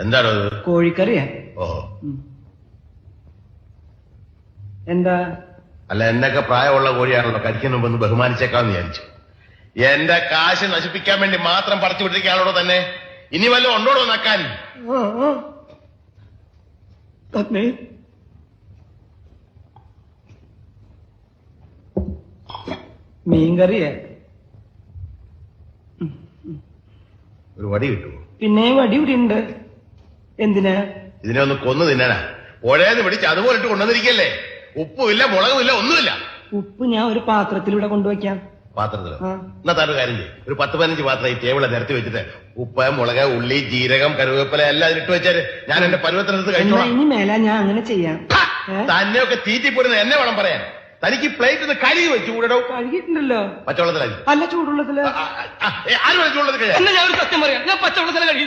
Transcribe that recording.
എന്താണോ കോഴിക്കറിയാ. ഓഹോ. എന്താ? അല്ല, എന്നൊക്കെ പ്രായമുള്ള കോഴിയാണല്ലോ, കഴിക്കുന്ന മുമ്പ് ഒന്ന് ബഹുമാനിച്ചേക്കാന്ന് വിചാരിച്ചു. എന്റെ കാശ് നശിപ്പിക്കാൻ വേണ്ടി മാത്രം പറിച്ചു വിട്ടിരിക്കാണോ തന്നെ? ഇനി വല്ലതും ഉണ്ടോടോ നക്കാൻ? തന്നെ മീൻകറിയാ. ഒരു വടി കിട്ടുമോ? പിന്നെ വടി ഇവിടെ ഉണ്ട്. എന്തിനാ? ഇതിനെ ഒന്ന് കൊന്നു തിന്നാനാ. പുഴയെന്ന് പിടിച്ച് അതുപോലെ ഇട്ട് കൊണ്ടുവന്നിരിക്കല്ലേ. ഉപ്പുമില്ല, മുളകുമില്ല, ഒന്നുമില്ല. ഉപ്പ് ഞാൻ ഒരു പാത്രത്തിലൂടെ കൊണ്ടുവയ്ക്കാം. പാത്രത്തിലോ? എന്നാ താൻ ഒരു കാര്യം ചെയ്യും, ഒരു 10-15 പാത്രം ഈ ടേബിളെ നിരത്തി വെച്ചിട്ട് ഉപ്പ്, മുളക്, ഉള്ളി, ജീരകം, കരുവേപ്പില എല്ലാം ഇട്ട് വെച്ചാല് ഞാൻ എന്റെ പരുവത്തിനടുത്ത് കഴിച്ചോളാം. ഇനി മേല ഞാൻ അങ്ങനെ ചെയ്യാം. തന്നെയൊക്കെ തീറ്റിപ്പോരുന്ന എന്നെ വേണം പറയാൻ. തനിക്ക് പ്ലേറ്റ് കഴുകി വെച്ചു കൂടോ? കഴുകിയിട്ടുണ്ടല്ലോ. പച്ചവെള്ളത്തിലായി? അല്ല, ചൂടുള്ളത്തില്. ആരും ചൂടുള്ളത് കഴിയാം. ഞാൻ ഒരു സത്യം പറയാം, ഞാൻ പച്ചവെള്ളത്തില കഴുകി.